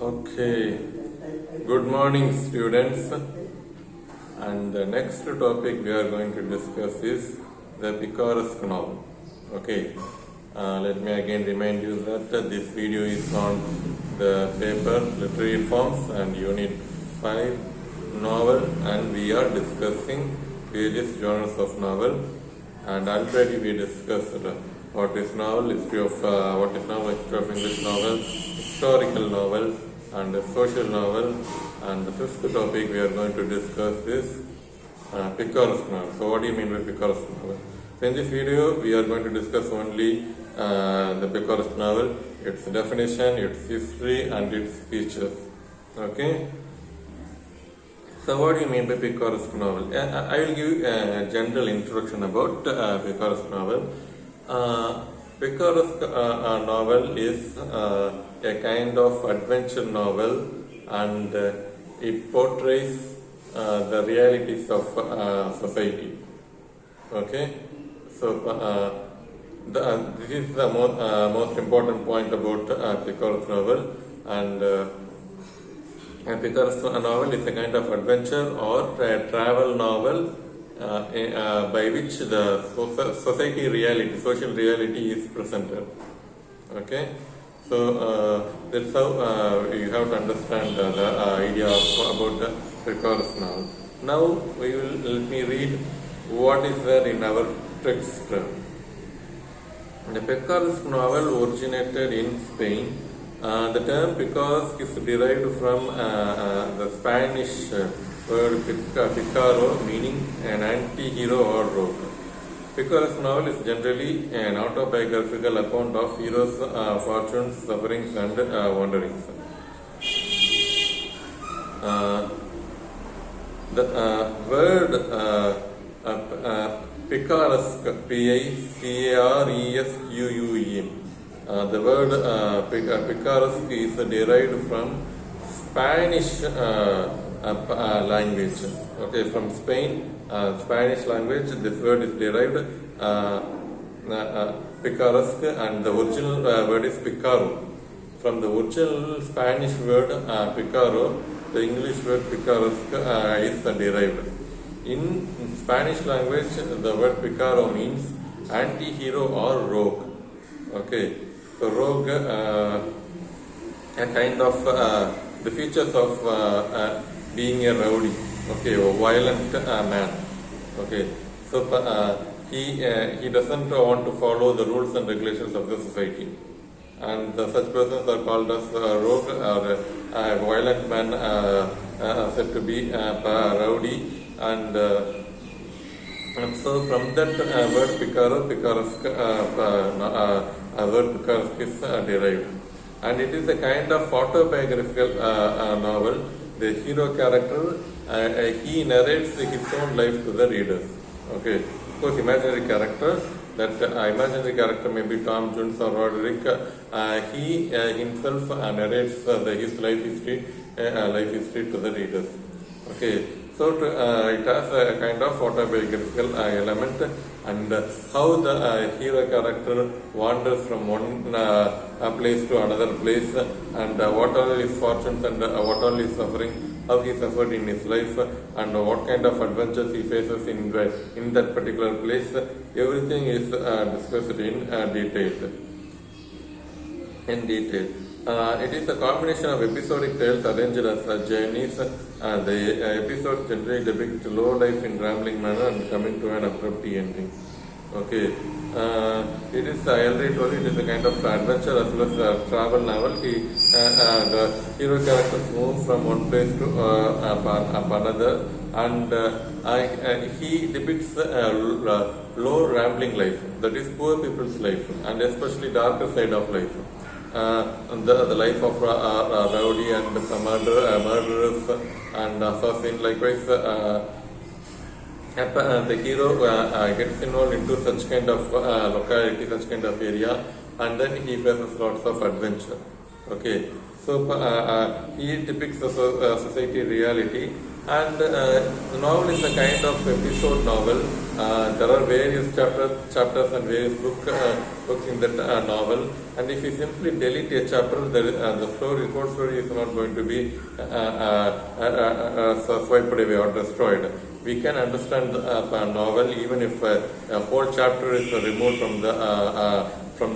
Okay, good morning, students. And the next topic we are going to discuss is the picaresque novel. Okay, let me again remind you that this video is on the paper literary forms and unit 5 novel, and we are discussing various genres of novel. And already we discussed what is novel, history of history of English novel, historical novel, and social novel. And the fifth topic we are going to discuss is picaresque novel. So what do you mean by picaresque novel? So in this video we are going to discuss only the picaresque novel, its definition, its history, and its features. Okay. So what do you mean by picaresque novel? I will give a general introduction about picaresque novel. Picaresque novel is a kind of adventure novel, and it portrays the realities of society. Okay, so this is the most important point about picaresque novel, and a picaresque novel is a kind of adventure or a travel novel by which the society reality, social reality is presented. Okay, so that's how you have to understand the idea about the picaresque novel. Now let me read what is there in our text. The picaresque novel originated in Spain. The term picaresque is derived from the Spanish word picaro, meaning an anti-hero or rogue. Picaresque novel is generally an autobiographical account of heroes' fortunes, sufferings, and wanderings. The word picaresque, P-I-C-A-R-E-S-Q-U-E, the word picaresque is derived from Spanish language. Okay, from Spain, Spanish language, this word is derived picaresque, and the original word is picaro. From the original Spanish word picaro, the English word picaresque is derived. In Spanish language, the word picaro means anti-hero or rogue. Okay, so rogue, a kind of the features of being a rowdy, okay, a violent man. Okay, so he doesn't want to follow the rules and regulations of the society, and such persons are called as rogue or a violent man, said to be rowdy, and so from that word picaro, picaresque, word picaresque is derived, and it is a kind of autobiographical novel. The hero character, he narrates his own life to the readers. Okay, of course, imaginary character. That imaginary character may be Tom Jones or Roderick. He himself narrates his life history to the readers. Okay, so it has a kind of autobiographical element, and how the hero character wanders from one place to another place, and what are his fortunes and what are his suffering, how he suffered in his life, and what kind of adventures he faces in that particular place. Everything is discussed in detail. It is a combination of episodic tales arranged as journeys. The episodes generally depict low life in rambling manner and coming to an abrupt ending. Okay, it is I already told you, it is a kind of adventure as well as a travel novel. The hero characters move from one place to another, and he depicts low rambling life, that is poor people's life, and especially darker side of life. The life of rowdy and murderers and assassin. Likewise, the hero gets involved into such kind of locality, such kind of area, and then he faces lots of adventure. Okay, so he depicts the society reality, And the novel is a kind of episode novel. There are various chapters and various books in that novel. And if you simply delete a chapter, the whole story is not going to be swiped away or destroyed. We can understand a novel even if a whole chapter is removed from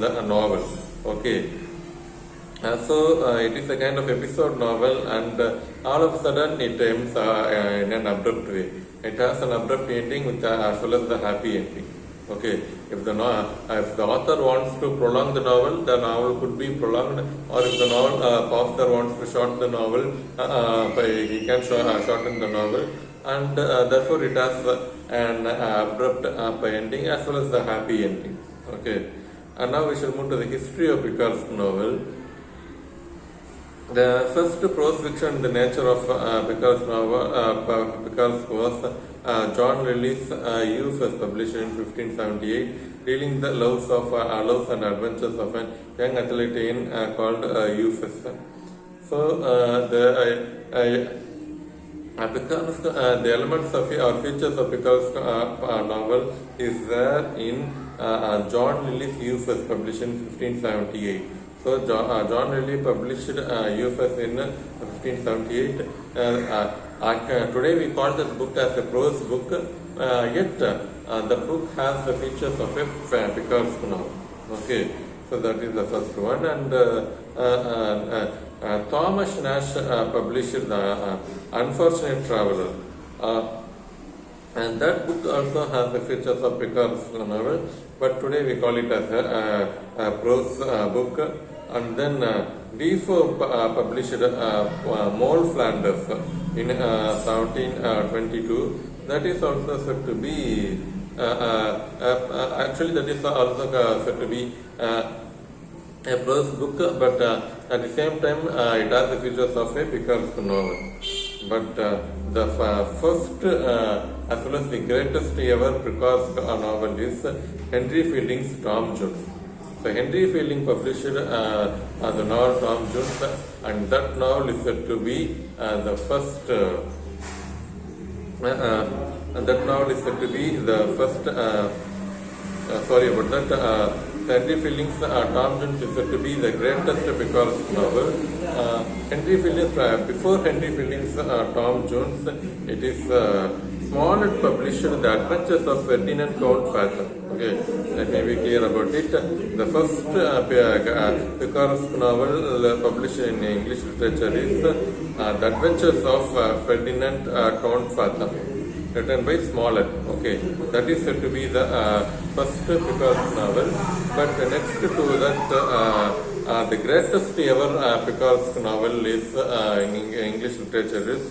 the novel. Okay. So it is a kind of episode novel, and all of a sudden it ends in an abrupt way. It has an abrupt ending with as well as the happy ending. Okay, if the author wants to prolong the novel could be prolonged, or if the author wants to shorten the novel, he can shorten the novel, and therefore it has an abrupt ending as well as the happy ending. Okay, and now we shall move to the history of Picard's novel. The first prose fiction in the nature of Picard's novel was John Lilly's Euphas, published in 1578, dealing the loves and adventures of a young athlete called Euphas. So the elements of or features of Picard's novel is there in John Lilly's Euphas, published in 1578. So John Lilly published Euphas in 1578. Today we call that book as a prose book, yet the book has the features of a Picard's novel. Okay, so that is the first one. And Thomas Nash published The Unfortunate Traveler. And that book also has the features of Picard's novel, but today we call it as a prose book. And then Defoe published Moll Flanders in 1722. That is also said to be actually that is also said to be a prose book, but at the same time it has the features of a Picard's novel. But the first as well as the greatest ever Picard's novel is Henry Fielding's Tom Jones. So Henry Fielding published the novel Tom Jones, and that novel is said to be the first. And that novel is said to be the first. Sorry about that. Henry Fielding's Tom Jones is said to be the greatest Picard's novel. Henry Fielding's before Henry Fielding's Tom Jones, it is Smollett published The Adventures of Ferdinand Count Fathom. Okay, let me be clear about it. The first Picard's novel published in English literature is The Adventures of Ferdinand Count Fathom, written by Smollett. Okay, that is said to be the first Picard's novel. But next to that, the greatest ever Picard's novel is in English literature is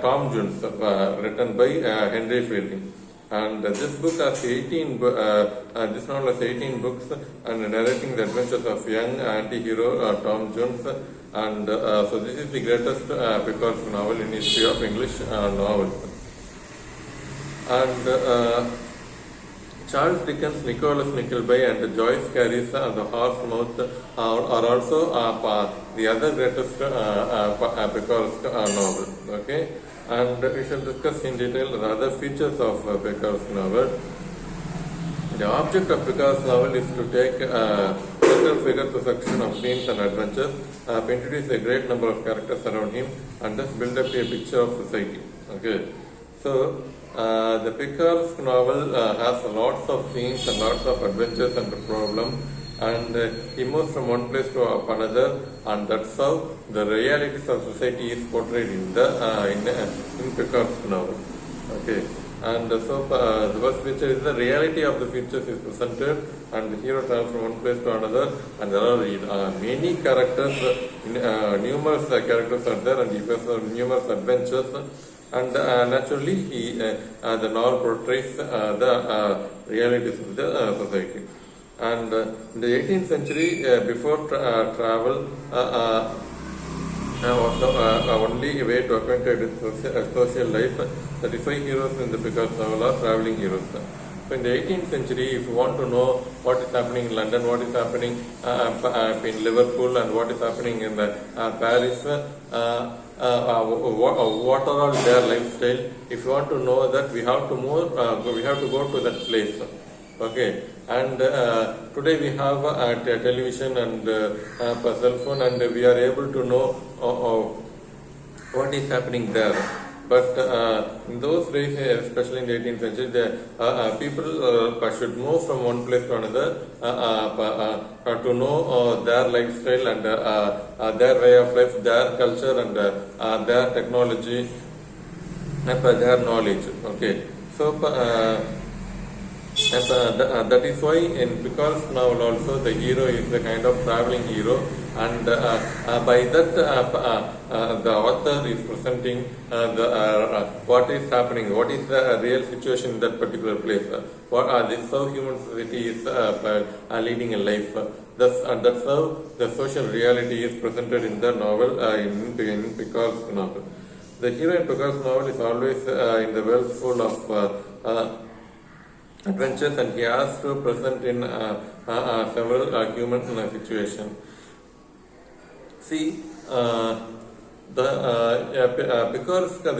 Tom Jones, written by Henry Fielding. And this book has this novel has 18 books, and narrating the adventures of young anti-hero Tom Jones. And so this is the greatest Picard's novel in history of English novels. And Charles Dickens, Nicholas Nickleby, and Joyce Carey's The Horse Mouth are also the other greatest Picard's novel. Okay, and we shall discuss in detail the other features of Picard's novel. The object of Picard's novel is to take central figure to section of scenes and adventures, introduce a great number of characters around him, and thus build up a picture of society. Okay, so the Picard's novel has lots of scenes and lots of adventures and problems, and he moves from one place to another, and that's how the realities of society is portrayed in Picard's novel. Okay, and so the first feature is the reality of the features is presented, and the hero travels from one place to another, and there are many characters, numerous characters are there, and he faces numerous adventures. And naturally, the novel portrays the realities of the society. And in the 18th century, before travel was the only way to acquainted with social life, 35 heroes in the Picard's novel are traveling heroes. So in the 18th century, if you want to know what is happening in London, what is happening in Liverpool, and what is happening in Paris, what are all their lifestyle, if you want to know that, we have to we have to go to that place. Okay, and today we have television and cell phone, and we are able to know what is happening there. But in those days, especially in the 18th century, the people should move from one place to another to know their lifestyle and their way of life, their culture, and their technology, and their knowledge. Okay, so that is why in Picault's novel also the hero is a kind of traveling hero, and by that the author is presenting what is happening, what is the real situation in that particular place, this how human society is leading a life. That's how the social reality is presented in the novel, in Picault's novel. The hero in Picault's novel is always in the world full of adventures, and he has to present in several human situations. See, the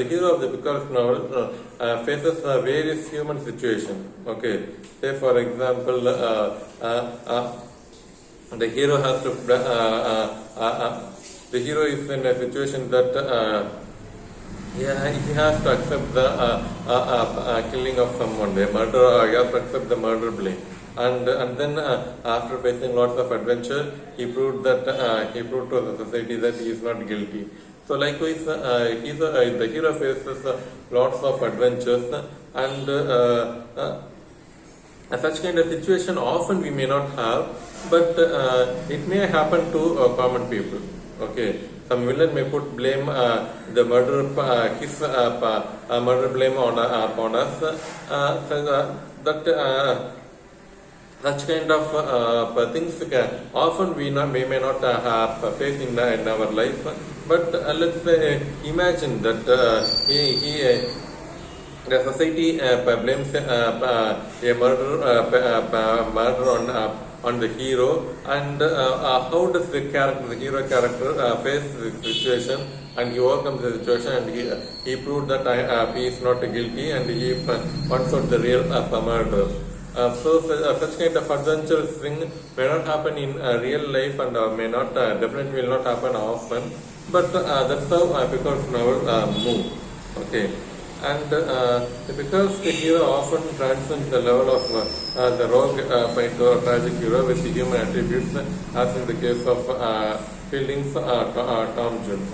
hero of the Picault's novel faces various human situations. Okay, say for example, the hero has to the hero is in a situation that he has to accept the killing of someone, the murder. He has to accept the murder blame, and then after facing lots of adventure, he proved to the society that he is not guilty. So likewise, the hero faces lots of adventures, and such kind of situation often we may not have, but it may happen to common people. Okay, some villain may put blame, the murder, his murder blame upon us. Such kind of things often we may not face in our life. But let's say, imagine that the society blames a murder on the hero, and how does the hero character face this situation, and he overcomes the situation, and he proved that he is not guilty, and he points out the real murder. So such kind of adventurous thing may not happen in real life, and may not definitely will not happen often, but that's how Picault's novel move. Okay. And because the hero often transcends the level of the rogue into a tragic hero with the human attributes, as in the case of Fielding's Tom Jones.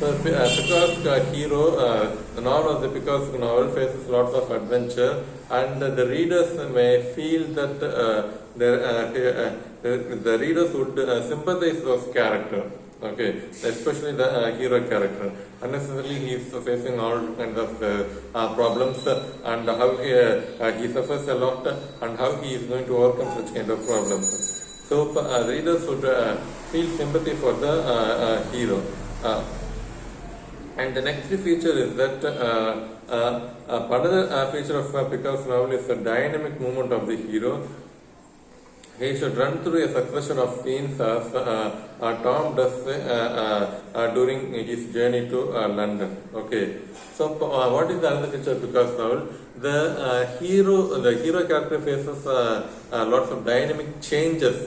So Picault's hero, the novel of the Picault's novel faces lots of adventure, and the readers may feel that the readers would sympathize those characters. Okay, especially the hero character. Unnecessarily he is facing all kinds of problems, and how he suffers a lot, and how he is going to overcome such kind of problems. So readers would feel sympathy for the hero. And the next feature is that another feature of Picault's novel is the dynamic movement of the hero. He should run through a succession of scenes as Tom does during his journey to London. Okay, so what is the other feature of Picault's novel? The hero character faces lots of dynamic changes.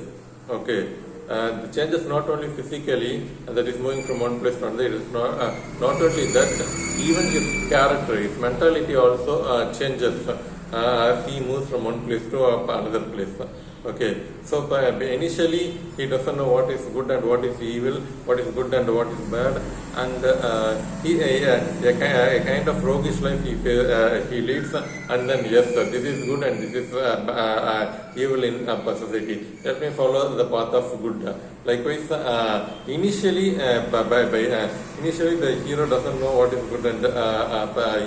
Okay, the changes not only physically, that is moving from one place to another. It is not only that, even his character, his mentality also changes as he moves from one place to another place. Okay, so initially he doesn't know what is good and what is evil, what is good and what is bad, and a kind of roguish life he leads, and then yes, this is good and this is evil in society. Let me follow the path of good. Likewise, initially the hero doesn't know what is good and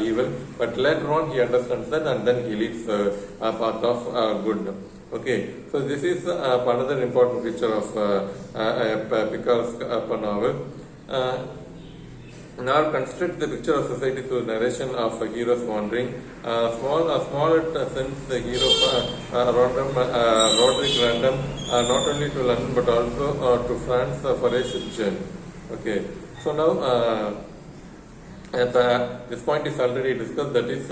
evil, but later on he understands that, and then he leads a path of good. Okay, so this is another important feature of Picault's novel. Now construct the picture of society through narration of a hero's wandering. Small sense the hero Roderick Random not only to London but also to France for a ship journey. Okay, so now this point is already discussed. That is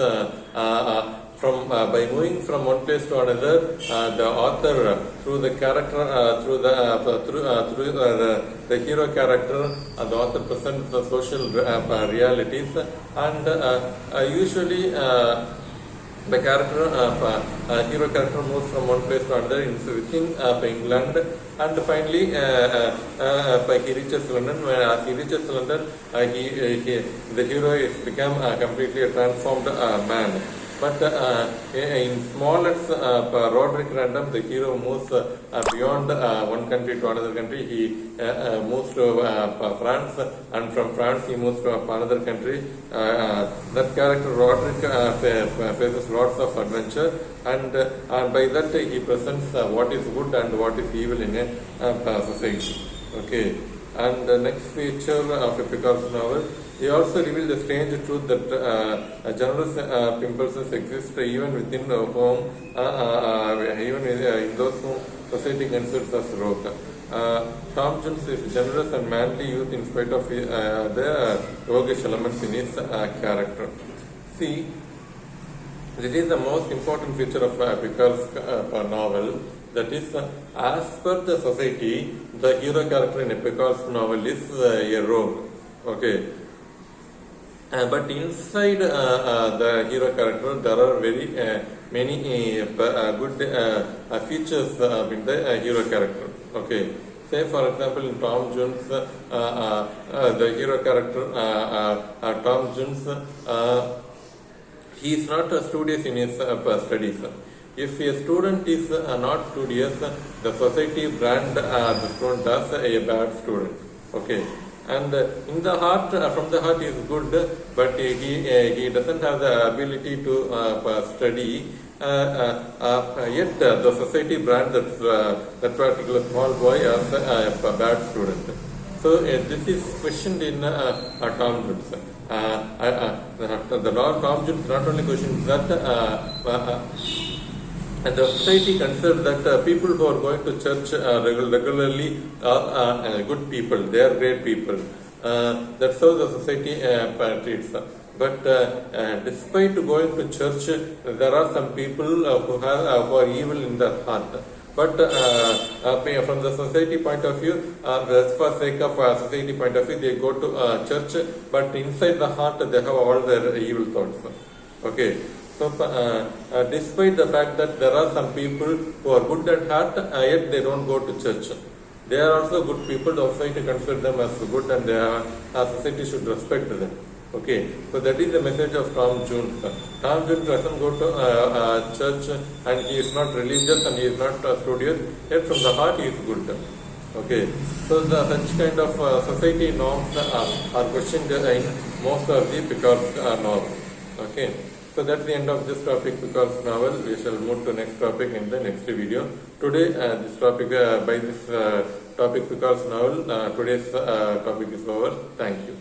from by moving from one place to another, the author through the character the hero character, the author presents the social realities, and usually the character hero character moves from one place to another within England, and finally he reaches London. When as he reaches London, the hero is become completely a transformed man. But in Smollett's Roderick Random, the hero moves beyond one country to another country. He moves to France, and from France he moves to another country. That character Roderick faces lots of adventure, and by that he presents what is good and what is evil in a society. Okay, and the next feature of a Picasso novel. He also revealed the strange truth that generous impulses exist even within the home, even in those whom society considers as rogue. Tom Jones is generous and manly youth in spite of the roguish elements in his character. See, this is the most important feature of Picard's novel. That is, as per the society, the hero character in a Picard's novel is a rogue. Okay. But inside the hero character, there are very many good features in the hero character. Okay, say for example in Tom Jones, the hero character Tom Jones, he is not studious in his studies. If a student is not studious, the society brand the student as a bad student. Okay. And in the heart, from the heart he is good, but he doesn't have the ability to study. Yet the society brand that particular small boy as a bad student. So this is questioned in Tom Jones. The Tom Jones not only questions that. And the society considers that people who are going to church regularly are good people, they are great people. That's how the society treats them. But despite going to church, there are some people who are evil in their heart. But from the society point of view, just for sake of society point of view, they go to church, but inside the heart they have all their evil thoughts. Okay. So, despite the fact that there are some people who are good at heart, yet they don't go to church. They are also good people. The society considers them as good, and society should respect them. Okay, so that is the message of Tom Jones. Tom Jones doesn't go to church, and he is not religious, and he is not studious. Yet from the heart he is good. Okay, so such kind of society norms are questioned in most of the Picard's novels. Okay. So that's the end of this topic, Picard's novel. We shall move to next topic in the next video. Today, this topic by this topic, Picard's novel, today's topic is over. Thank you.